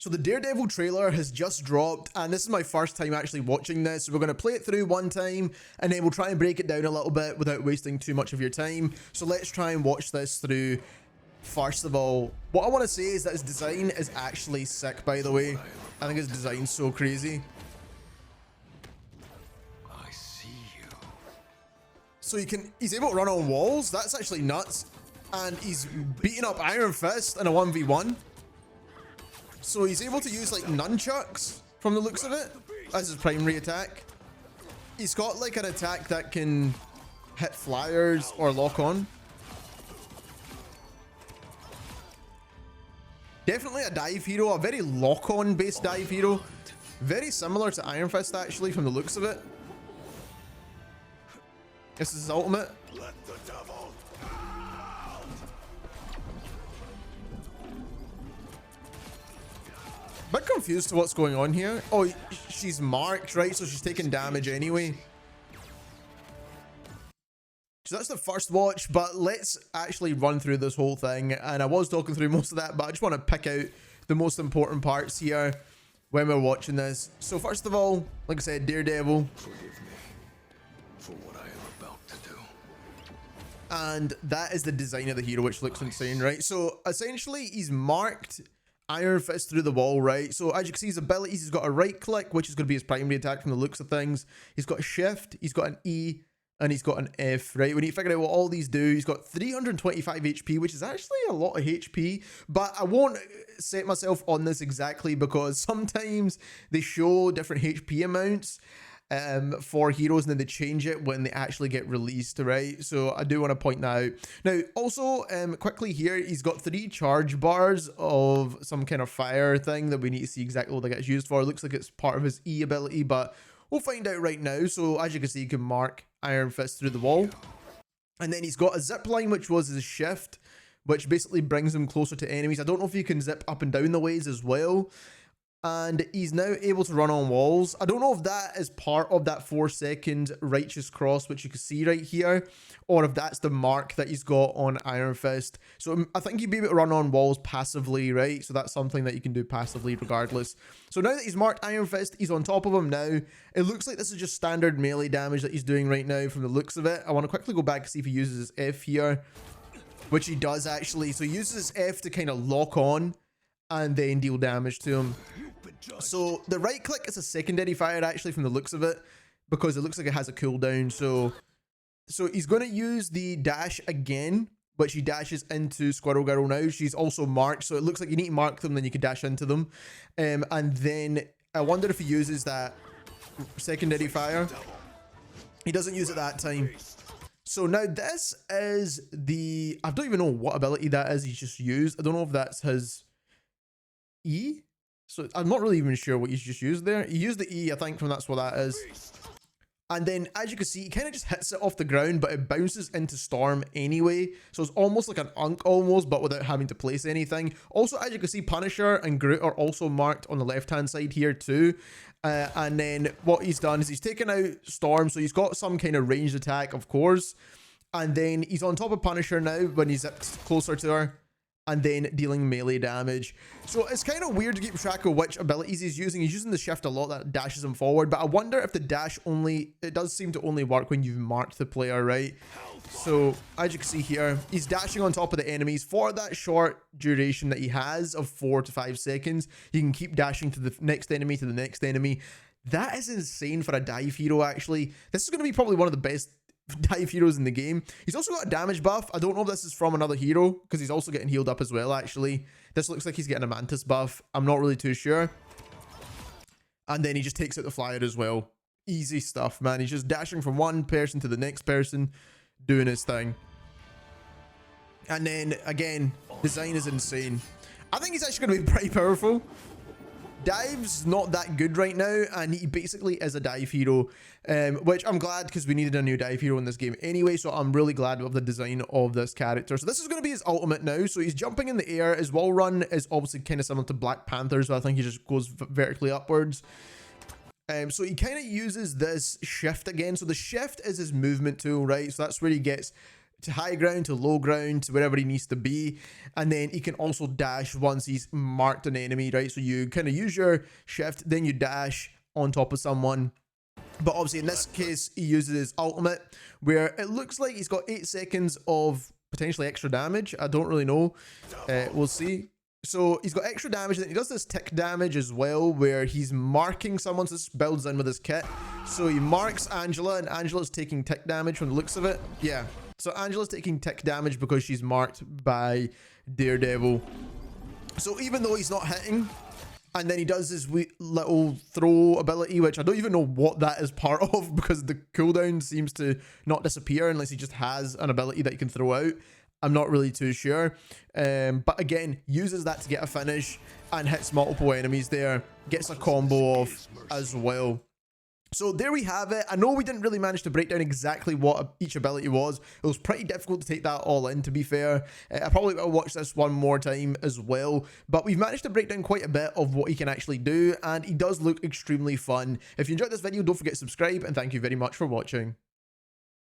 So the Daredevil trailer has just dropped, and this is my first time actually watching this. So we're going to play it through one time, and then we'll try and break it down a little bit without wasting too much of your time. So let's try and watch this through. First of all, what I want to say is that his design is actually sick, by the way. I think his design's so crazy. I see you. So he's able to run on walls. That's actually nuts. And he's beating up Iron Fist in a 1v1. So he's able to use like nunchucks from the looks of it as his primary attack. He's got like an attack that can hit flyers or lock on. Definitely a dive hero, a very lock on based dive hero. Very similar to Iron Fist actually from the looks of it. This is his ultimate. Let the devil out. Bit confused to what's going on here. Oh, she's marked, right? So she's taking damage anyway. So that's the first watch, but let's actually run through this whole thing. And I was talking through most of that, but I just want to pick out the most important parts here when we're watching this. So first of all, like I said, Daredevil. Forgive me for what I am about to do. And that is the design of the hero, which looks insane, right? So essentially, he's marked Iron Fist through the wall, right? So as you can see, his abilities, he's got a right click, which is going to be his primary attack from the looks of things. He's got a shift, he's got an E, and he's got an F, right? When you figure out what all these do, he's got 325 HP, which is actually a lot of HP, but I won't set myself on this exactly because sometimes they show different HP amounts for heroes and then they change it when they actually get released, right? So I do want to point that out. Now, also, quickly here, he's got 3 charge bars of some kind of fire thing that we need to see exactly what that gets used for. It looks like it's part of his E ability, but we'll find out right now. So as you can see, you can mark Iron Fist through the wall. And then he's got a zip line, which was his shift, which basically brings him closer to enemies. I don't know if you can zip up and down the ways as well. And he's now able to run on walls. I don't know if that is part of that 4-second righteous cross, which you can see right here, or if that's the mark that he's got on Iron Fist. So I think he'd be able to run on walls passively, right? So that's something that you can do passively regardless. So now that he's marked Iron Fist, he's on top of him now. It looks like this is just standard melee damage that he's doing right now from the looks of it. I want to quickly go back and see if he uses his F here, which he does actually. So he uses his F to kind of lock on and then deal damage to him. So the right click is a secondary fire actually from the looks of it, because it looks like it has a cooldown. So he's going to use the dash again, which he dashes into Squirrel Girl now. She's also marked, so it looks like you need to mark them, then you can dash into them. And then I wonder if he uses that secondary fire. He doesn't use it that time. So now this is the, I don't even know what ability that is he's just used. I don't know if that's his E. So I'm not really even sure what he's just used there. He used the E, I think, from that's what that is. And then, as you can see, he kind of just hits it off the ground, but it bounces into Storm anyway. So it's almost like an Unk almost, but without having to place anything. Also, as you can see, Punisher and Groot are also marked on the left-hand side here too. And then what he's done is he's taken out Storm, so he's got some kind of ranged attack, of course. And then he's on top of Punisher now when he's closer to her, and then dealing melee damage. So it's kind of weird to keep track of which abilities he's using. He's using the shift a lot, that dashes him forward, but I wonder if the dash it does seem to only work when you've marked the player, right? So as you can see here, he's dashing on top of the enemies for that short duration that he has of 4 to 5 seconds. You can keep dashing to the next enemy, to the next enemy. That is insane for a dive hero, actually. This is going to be probably one of the best dive heroes in the game. He's also got a damage buff. I don't know if this is from another hero, because he's also getting healed up as well, actually. This looks like he's getting a Mantis buff. I'm not really too sure. And then he just takes out the flyer as well. Easy stuff, man. He's just dashing from one person to the next person, doing his thing. And then, again, design is insane. I think he's actually going to be pretty powerful. Dive's not that good right now, and he basically is a dive hero, which I'm glad, because we needed a new dive hero in this game anyway. So I'm really glad with the design of this character. So this is going to be his ultimate now. So he's jumping in the air. His wall run is obviously kind of similar to Black Panther's, so I think he just goes vertically upwards. So he kind of uses this shift again. So the shift is his movement tool, right? So that's where he gets to high ground, to low ground, to wherever he needs to be. And then he can also dash once he's marked an enemy, right? So you kind of use your shift, then you dash on top of someone. But obviously in this case, he uses his ultimate, where it looks like he's got 8 seconds of potentially extra damage. I don't really know. We'll see. So he's got extra damage, and then he does this tick damage as well, where he's marking someone. So this builds in with his kit. So he marks Angela, and Angela's taking tick damage from the looks of it. Yeah. So Angela's taking tick damage because she's marked by Daredevil. So even though he's not hitting, and then he does his wee little throw ability, which I don't even know what that is part of, because the cooldown seems to not disappear unless he just has an ability that he can throw out. I'm not really too sure. But again, uses that to get a finish and hits multiple enemies there. Gets a combo off as well. So there we have it. I know we didn't really manage to break down exactly what each ability was. It was pretty difficult to take that all in, to be fair. I probably will watch this one more time as well. But we've managed to break down quite a bit of what he can actually do, and he does look extremely fun. If you enjoyed this video, don't forget to subscribe, and thank you very much for watching.